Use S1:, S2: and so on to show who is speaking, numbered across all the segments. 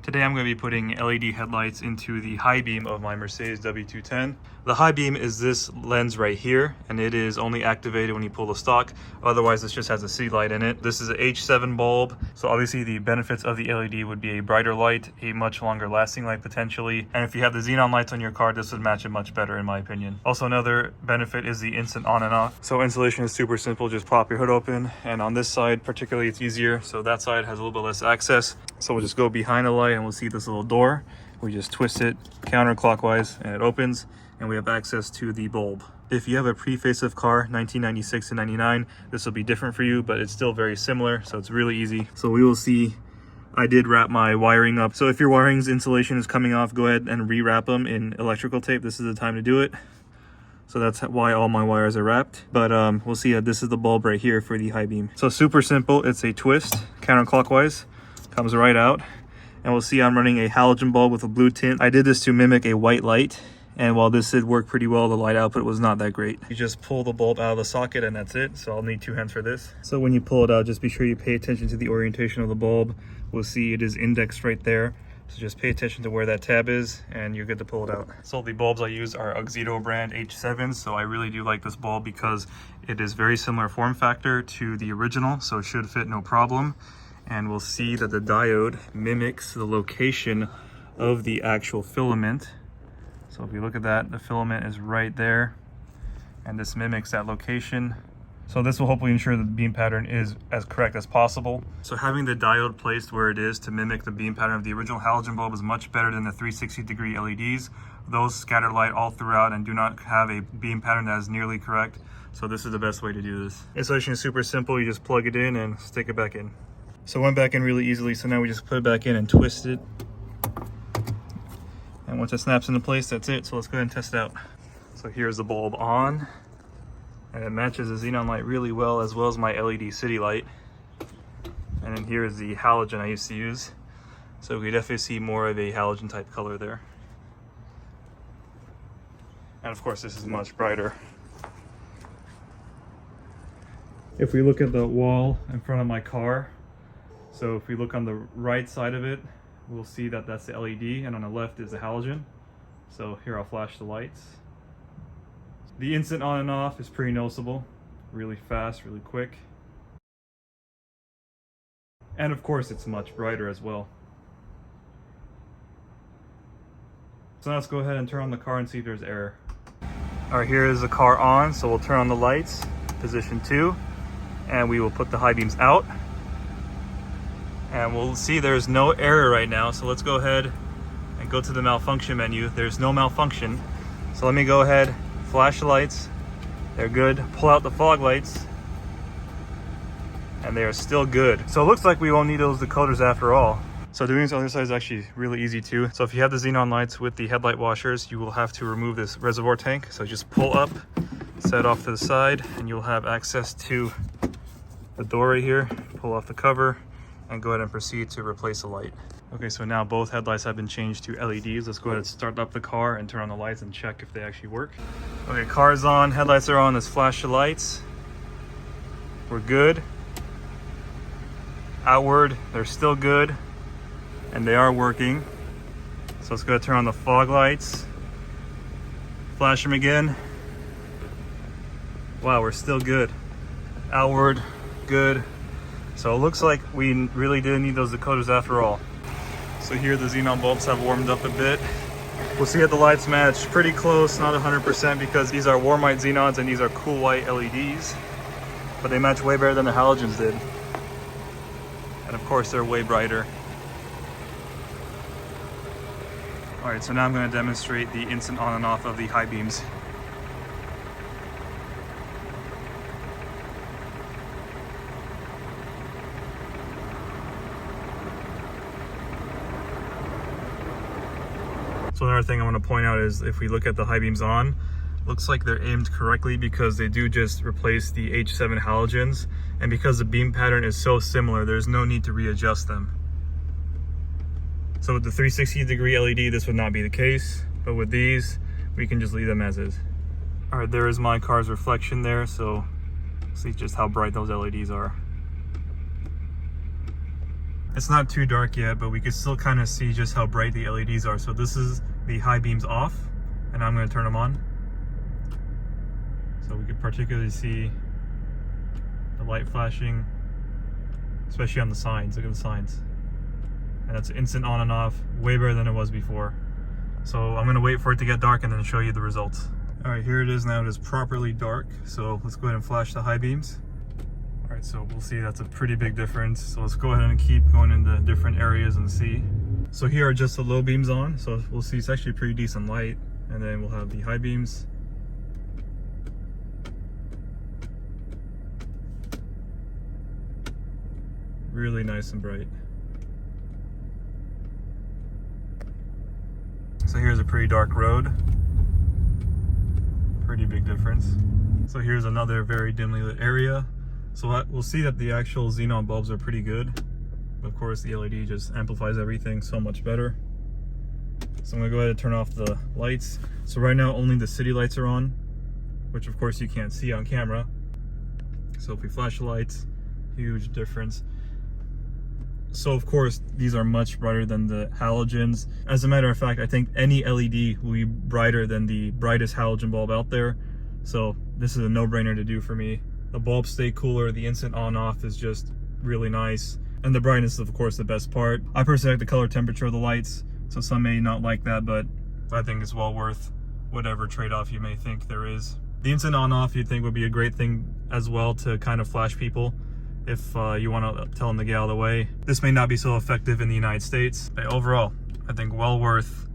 S1: Today I'm going to be putting LED headlights into the high beam of my Mercedes W210. The high beam is this lens right here, and it is only activated when you pull the stock. Otherwise, this just has a C light in it. This is an H7 bulb, so obviously the benefits of the LED would be a brighter light, a much longer lasting light potentially, and if you have the xenon lights on your car, this would match it much better in my opinion. Also, another benefit is the instant on and off. So installation is super simple. Just pop your hood open, and on this side particularly it's easier, so that side has a little bit less access. So we'll just go behind the light and we'll see this little door. We just twist it counterclockwise and it opens, and we have access to the bulb. If you have a pre-facelift car, 1996 to 99, this will be different for you, but it's still very similar, so it's really easy. So we will see. I did wrap my wiring up. So if your wiring's insulation is coming off, go ahead and rewrap them in electrical tape. This is the time to do it. So that's why all my wires are wrapped. But we'll see that this is the bulb right here for the high beam. So super simple. It's a twist counterclockwise, comes right out. And we'll see I'm running a halogen bulb with a blue tint. I did this to mimic a white light. And while this did work pretty well, the light output was not that great. You just pull the bulb out of the socket and that's it. So I'll need 2 hands for this. So when you pull it out, just be sure you pay attention to the orientation of the bulb. We'll see it is indexed right there. So just pay attention to where that tab is and you're good to pull it out. So the bulbs I use are Auxito brand H7. So I really do like this bulb because it is very similar form factor to the original. So it should fit no problem. And we'll see that the diode mimics the location of the actual filament. So if you look at that, the filament is right there, and this mimics that location. So this will hopefully ensure that the beam pattern is as correct as possible. So having the diode placed where it is to mimic the beam pattern of the original halogen bulb is much better than the 360-degree LEDs. Those scatter light all throughout and do not have a beam pattern that is nearly correct. So this is the best way to do this. Installation is super simple. You just plug it in and stick it back in. So it went back in really easily. So now we just put it back in and twist it. And once it snaps into place, that's it. So let's go ahead and test it out. So here's the bulb on, and it matches the xenon light really well, as well as my LED city light. And then here's the halogen I used to use. So we definitely see more of a halogen type color there. And of course, this is much brighter. If we look at the wall in front of my car, so if we look on the right side of it, we'll see that that's the LED, and on the left is the halogen. So here I'll flash the lights. The instant on and off is pretty noticeable, really fast, really quick. And of course it's much brighter as well. So now let's go ahead and turn on the car and see if there's error. All right, here is the car on, so we'll turn on the lights, position 2, and we will put the high beams out. And we'll see there's no error right now. So let's go ahead and go to the malfunction menu. There's no malfunction. So let me go ahead, flash the lights. They're good. Pull out the fog lights. And they are still good. So it looks like we won't need those decoders after all. So doing this on the other side is actually really easy too. So if you have the xenon lights with the headlight washers, you will have to remove this reservoir tank. So just pull up, set it off to the side, and you'll have access to the door right here. Pull off the cover and go ahead and proceed to replace the light. Okay, so now both headlights have been changed to LEDs. Let's go ahead and start up the car and turn on the lights and check if they actually work. Okay, car's on, headlights are on. Let's flash the lights. We're good. Outward, they're still good, and they are working. So let's go ahead and turn on the fog lights. Flash them again. Wow, we're still good. Outward, good. So it looks like we really didn't need those decoders after all. So here the xenon bulbs have warmed up a bit. We'll see that the lights match pretty close, not 100% because these are warm white xenons and these are cool white LEDs. But they match way better than the halogens did. And of course they're way brighter. All right, so now I'm going to demonstrate the instant on and off of the high beams. So another thing I want to point out is if we look at the high beams on, looks like they're aimed correctly because they do just replace the H7 halogens, and because the beam pattern is so similar, there's no need to readjust them. So with the 360-degree LED, this would not be the case, but with these, we can just leave them as is. All right, there is my car's reflection there, so see just how bright those LEDs are. It's not too dark yet, but we can still kind of see just how bright the LEDs are. So this is the high beams off, and I'm going to turn them on. So we could particularly see the light flashing, especially on the signs. Look at the signs. And that's instant on and off, way better than it was before. So I'm going to wait for it to get dark and then show you the results. All right, here it is now. It is properly dark. So let's go ahead and flash the high beams. All right, so we'll see that's a pretty big difference. So let's go ahead and keep going into different areas and see. So here are just the low beams on. So we'll see it's actually pretty decent light. And then we'll have the high beams. Really nice and bright. So here's a pretty dark road. Pretty big difference. So here's another very dimly lit area. So we'll see that the actual xenon bulbs are pretty good. Of course, the LED just amplifies everything so much better. So I'm gonna go ahead and turn off the lights. So right now only the city lights are on, which of course you can't see on camera. So if we flash the lights, huge difference. So of course, these are much brighter than the halogens. As a matter of fact, I think any LED will be brighter than the brightest halogen bulb out there. So this is a no-brainer to do for me. The bulbs stay cooler, the instant on-off is just really nice. And the brightness is of course the best part. I personally like the color temperature of the lights, so some may not like that, but I think it's well worth whatever trade-off you may think there is. The instant on-off you'd think would be a great thing as well to kind of flash people if you want to tell them to get out of the way. This may not be so effective in the United States, but overall, I think well worth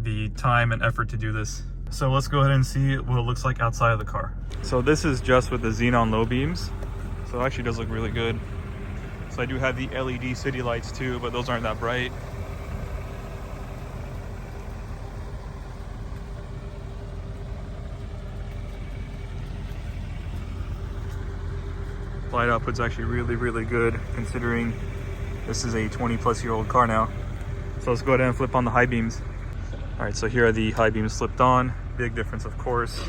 S1: the time and effort to do this. So let's go ahead and see what it looks like outside of the car. So this is just with the xenon low beams. So it actually does look really good. So I do have the LED city lights too, but those aren't that bright. Light output's actually really good considering this is a 20-plus-year-old car now. So let's go ahead and flip on the high beams. All right, so here are the high beams flipped on. Big difference, of course.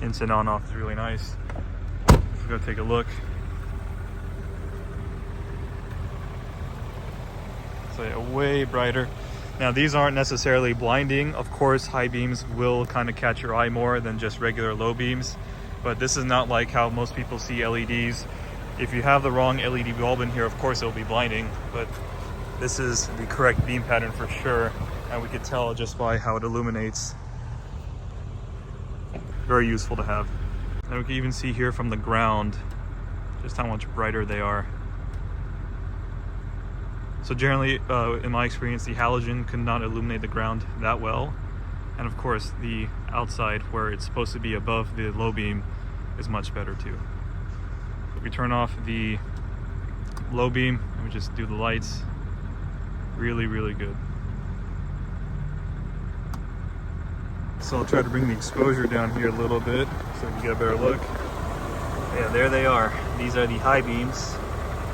S1: Instant on-off is really nice. Let's go take a look. So yeah, way brighter. Now these aren't necessarily blinding. Of course, high beams will kind of catch your eye more than just regular low beams, but this is not like how most people see LEDs. If you have the wrong LED bulb in here, of course it'll be blinding, but this is the correct beam pattern for sure, and we could tell just by how it illuminates. Very useful to have. And we can even see here from the ground just how much brighter they are. So generally, in my experience, the halogen could not illuminate the ground that well. And of course, the outside, where it's supposed to be above the low beam, is much better too. If we turn off the low beam, and we just do the lights, really good. So I'll try to bring the exposure down here a little bit so we can get a better look. Yeah, there they are. These are the high beams.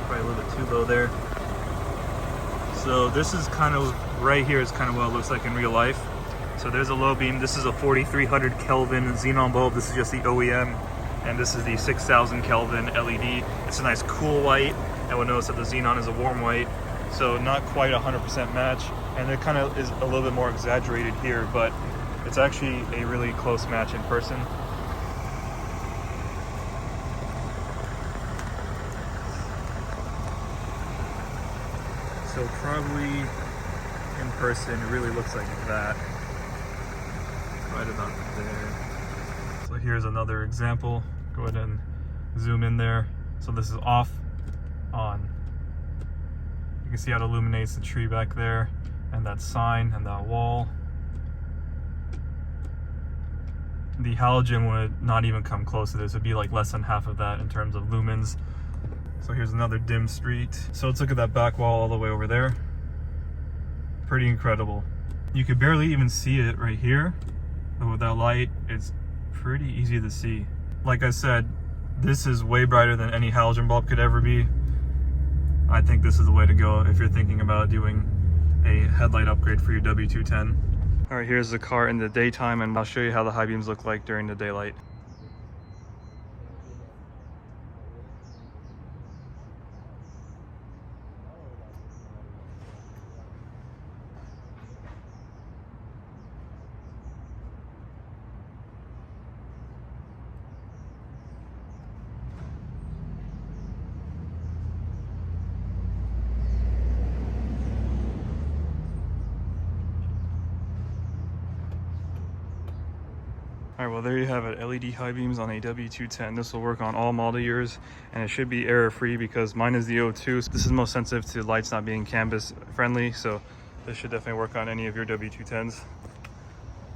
S1: Probably a little bit too low there. So this is kind of, right here is kind of what it looks like in real life. So there's a low beam. This is a 4300 Kelvin xenon bulb. This is just the OEM. And this is the 6000 Kelvin LED. It's a nice cool white. And we'll notice that the xenon is a warm white. So not quite 100% match. And it kind of is a little bit more exaggerated here, but it's actually a really close match in person. So probably in person, it really looks like that. Right about there. So here's another example. Go ahead and zoom in there. So this is off, on. You can see how it illuminates the tree back there, and that sign and that wall. The halogen would not even come close to this. It'd be like less than half of that in terms of lumens. So here's another dim street. So let's look at that back wall all the way over there. Pretty incredible. You could barely even see it right here, but with that light, it's pretty easy to see. Like I said, this is way brighter than any halogen bulb could ever be. I think this is the way to go if you're thinking about doing a headlight upgrade for your W210. All right, here's the car in the daytime, and I'll show you how the high beams look like during the daylight. All right, well, there you have it, LED high beams on a W210. This will work on all model years, and it should be error-free because mine is the O2. So this is most sensitive to lights not being canvas friendly, so this should definitely work on any of your W210s.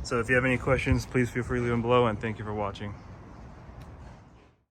S1: So if you have any questions, please feel free to leave them below, and thank you for watching.